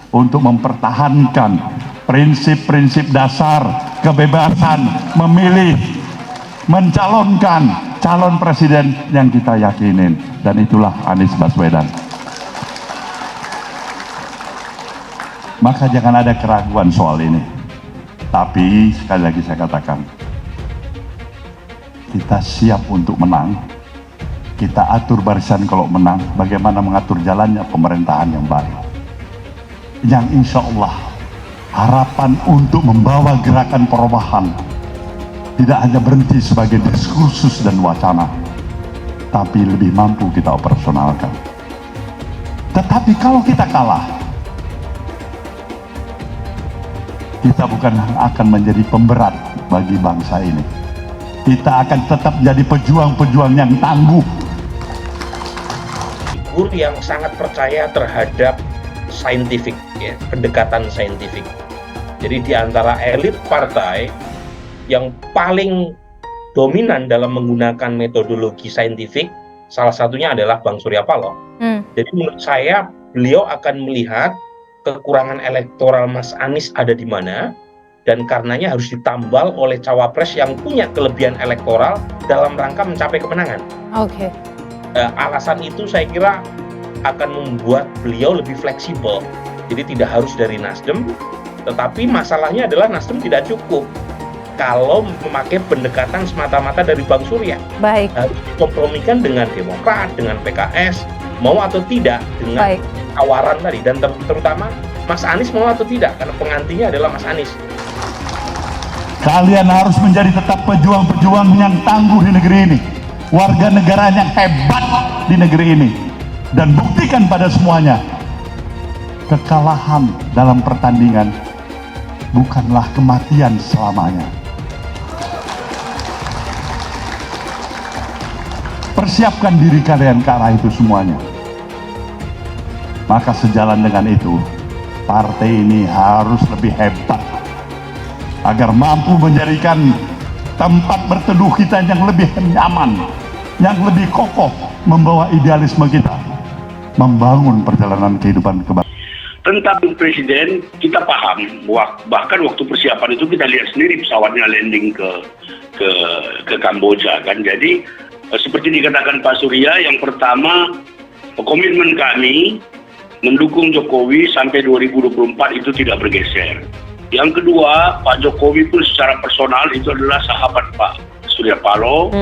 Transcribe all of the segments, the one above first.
untuk mempertahankan prinsip-prinsip dasar kebebasan memilih, mencalonkan calon presiden yang kita yakinin, dan itulah Anies Baswedan. Maka jangan ada keraguan soal ini. Tapi sekali lagi saya katakan, kita siap untuk menang. Kita atur barisan kalau menang, bagaimana mengatur jalannya pemerintahan yang baik. Yang insya Allah harapan untuk membawa gerakan perubahan tidak hanya berhenti sebagai diskursus dan wacana, tapi lebih mampu kita operasionalkan. Tetapi kalau kita kalah, kita bukan akan menjadi pemberat bagi bangsa ini. Kita akan tetap jadi pejuang-pejuang yang tangguh. Figur yang sangat percaya terhadap saintifik, ya, pendekatan saintifik. Jadi di antara elit partai yang paling dominan dalam menggunakan metodologi saintifik, salah satunya adalah Bang Surya Paloh. Jadi menurut saya beliau akan melihat kekurangan elektoral Mas Anies ada di mana, dan karenanya harus ditambal oleh cawapres yang punya kelebihan elektoral dalam rangka mencapai kemenangan. Oke. Alasan itu saya kira akan membuat beliau lebih fleksibel. Jadi tidak harus dari Nasdem, tetapi masalahnya adalah Nasdem tidak cukup kalau memakai pendekatan semata-mata dari Bang Surya. Baik. Harus dikompromikan dengan Demokrat, dengan PKS, mau atau tidak dengan tawaran tadi, dan terutama Mas Anies mau atau tidak, karena pengantinya adalah Mas Anies. Kalian harus menjadi tetap pejuang-pejuang yang tangguh di negeri ini, warga negara yang hebat di negeri ini, dan buktikan pada semuanya, kekalahan dalam pertandingan bukanlah kematian selamanya. Persiapkan diri kalian ke arah itu semuanya. Maka sejalan dengan itu, partai ini harus lebih hebat agar mampu menjadikan tempat berteduh kita yang lebih nyaman, yang lebih kokoh, membawa idealisme kita, membangun perjalanan kehidupan kebangsaan. Tentang presiden, kita paham, bahkan waktu persiapan itu kita lihat sendiri pesawatnya landing ke Kamboja kan. Jadi seperti dikatakan Pak Surya, yang pertama komitmen kami mendukung Jokowi sampai 2024 itu tidak bergeser. Yang kedua, Pak Jokowi pun secara personal itu adalah sahabat Pak Surya Paloh.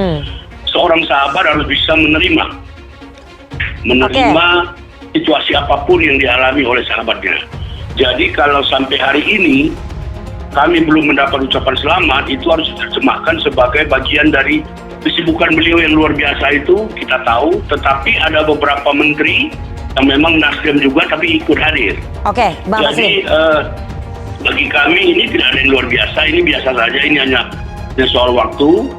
Seorang sahabat harus bisa menerima situasi apapun yang dialami oleh sahabatnya. Jadi kalau sampai hari ini kami belum mendapat ucapan selamat, itu harus diterjemahkan sebagai bagian dari kesibukan beliau yang luar biasa itu, kita tahu. Tetapi ada beberapa menteri yang memang Nasdem juga tapi ikut hadir. Oke, Bang Jadi bagi kami ini tidak ada yang luar biasa, ini biasa saja, ini hanya soal waktu.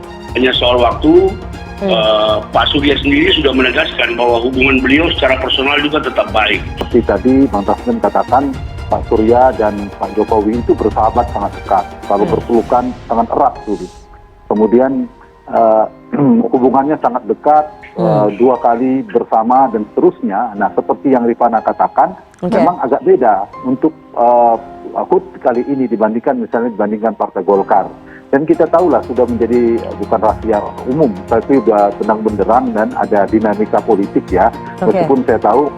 Pak Surya sendiri sudah menegaskan bahwa hubungan beliau secara personal juga tetap baik. Seperti tadi Bang Taslim katakan, Pak Surya dan Pak Jokowi itu bersahabat sangat dekat, selalu berpelukan sangat erat dulu. Kemudian hubungannya sangat dekat, 2 kali bersama dan seterusnya. Nah, seperti yang Rifana katakan, memang agak beda untuk HUT kali ini dibandingkan Partai Golkar. Dan kita tahulah sudah menjadi bukan rahasia umum, tapi sudah tenang benderang dan ada dinamika politik ya. Meskipun saya tahu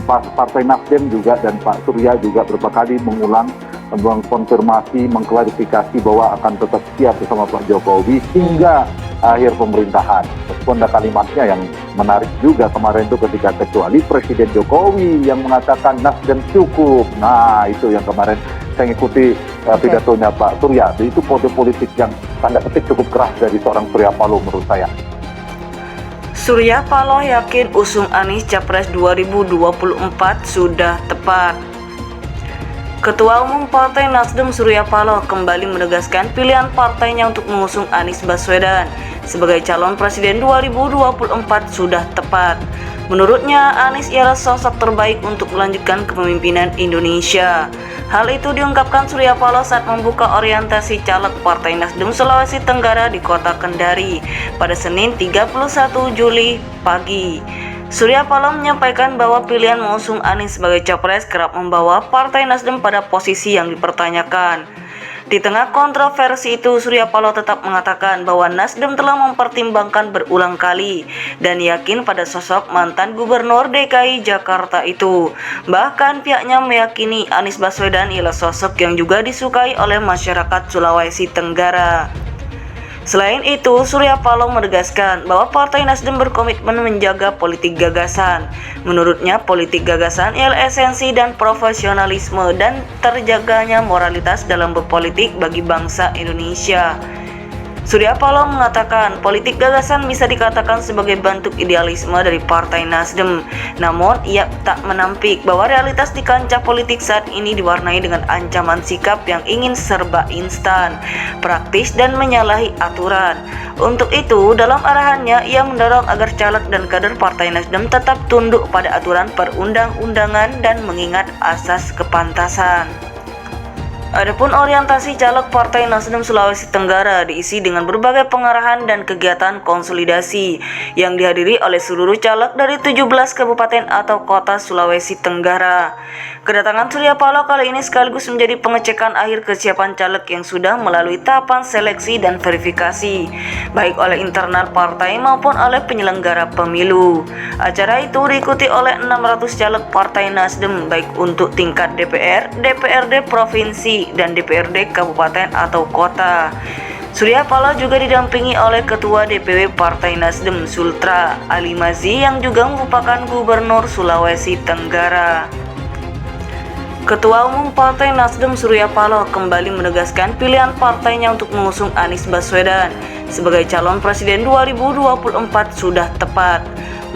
Partai Nasdem juga dan Pak Surya juga beberapa kali mengulang, mengkonfirmasi, mengklarifikasi bahwa akan tetap siap bersama Pak Jokowi hingga akhir pemerintahan. Meskipun ada kalimatnya yang menarik juga kemarin itu ketika kecuali Presiden Jokowi yang mengatakan Nasdem cukup. Nah, itu yang kemarin saya ikuti pidatonya Pak Surya. Jadi itu kode politik yang tanda petik cukup keras dari seorang Surya Paloh menurut saya. Surya Paloh yakin usung Anies Capres 2024 sudah tepat. Ketua Umum Partai Nasdem Surya Paloh kembali menegaskan pilihan partainya untuk mengusung Anies Baswedan sebagai calon presiden 2024 sudah tepat. Menurutnya, Anies ialah sosok terbaik untuk melanjutkan kepemimpinan Indonesia. Hal itu diungkapkan Surya Paloh saat membuka orientasi caleg Partai Nasdem Sulawesi Tenggara di Kota Kendari pada Senin 31 Juli pagi. Surya Paloh menyampaikan bahwa pilihan mengusung Anies sebagai capres kerap membawa Partai Nasdem pada posisi yang dipertanyakan. Di tengah kontroversi itu, Surya Paloh tetap mengatakan bahwa Nasdem telah mempertimbangkan berulang kali dan yakin pada sosok mantan Gubernur DKI Jakarta itu. Bahkan pihaknya meyakini Anies Baswedan ialah sosok yang juga disukai oleh masyarakat Sulawesi Tenggara. Selain itu, Surya Paloh menegaskan bahwa Partai Nasdem berkomitmen menjaga politik gagasan. Menurutnya, politik gagasan ialah esensi dan profesionalisme dan terjaganya moralitas dalam berpolitik bagi bangsa Indonesia. Surya Paloh mengatakan politik gagasan bisa dikatakan sebagai bentuk idealisme dari Partai Nasdem. Namun, ia tak menampik bahwa realitas di kancah politik saat ini diwarnai dengan ancaman sikap yang ingin serba instan, praktis, dan menyalahi aturan. Untuk itu, dalam arahannya, ia mendorong agar caleg dan kader Partai Nasdem tetap tunduk pada aturan perundang-undangan dan mengingat asas kepantasan. Adapun orientasi caleg Partai Nasdem Sulawesi Tenggara diisi dengan berbagai pengarahan dan kegiatan konsolidasi yang dihadiri oleh seluruh caleg dari 17 kabupaten atau kota Sulawesi Tenggara. Kedatangan Surya Paloh kali ini sekaligus menjadi pengecekan akhir kesiapan caleg yang sudah melalui tahapan seleksi dan verifikasi, baik oleh internal partai maupun oleh penyelenggara pemilu. Acara itu diikuti oleh 600 caleg Partai Nasdem, baik untuk tingkat DPR, DPRD Provinsi, dan DPRD Kabupaten atau Kota. Surya Paloh juga didampingi oleh Ketua DPW Partai Nasdem Sultra Ali Mazi yang juga merupakan Gubernur Sulawesi Tenggara. Ketua Umum Partai Nasdem Surya Paloh kembali menegaskan pilihan partainya untuk mengusung Anies Baswedan sebagai calon presiden 2024 sudah tepat.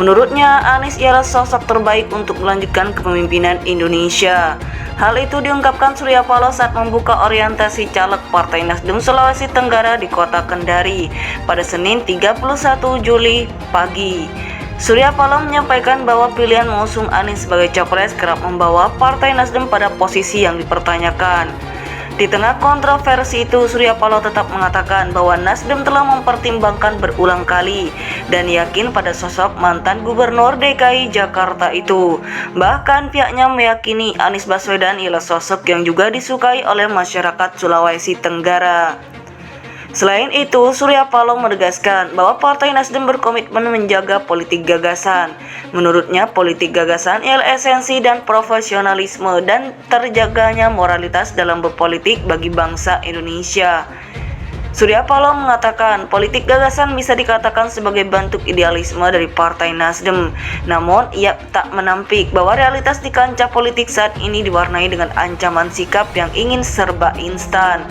Menurutnya, Anies ialah sosok terbaik untuk melanjutkan kepemimpinan Indonesia. Hal itu diungkapkan Surya Paloh saat membuka orientasi caleg Partai Nasdem Sulawesi Tenggara di Kota Kendari pada Senin 31 Juli pagi. Surya Paloh menyampaikan bahwa pilihan mengusung Anies sebagai capres kerap membawa Partai Nasdem pada posisi yang dipertanyakan. Di tengah kontroversi itu, Surya Paloh tetap mengatakan bahwa Nasdem telah mempertimbangkan berulang kali dan yakin pada sosok mantan Gubernur DKI Jakarta itu. Bahkan pihaknya meyakini Anies Baswedan ialah sosok yang juga disukai oleh masyarakat Sulawesi Tenggara. Selain itu, Surya Paloh menegaskan bahwa Partai Nasdem berkomitmen menjaga politik gagasan. Menurutnya, politik gagasan ialah esensi dan profesionalisme dan terjaganya moralitas dalam berpolitik bagi bangsa Indonesia. Surya Paloh mengatakan politik gagasan bisa dikatakan sebagai bentuk idealisme dari Partai Nasdem. Namun, ia tak menampik bahwa realitas di kancah politik saat ini diwarnai dengan ancaman sikap yang ingin serba instan,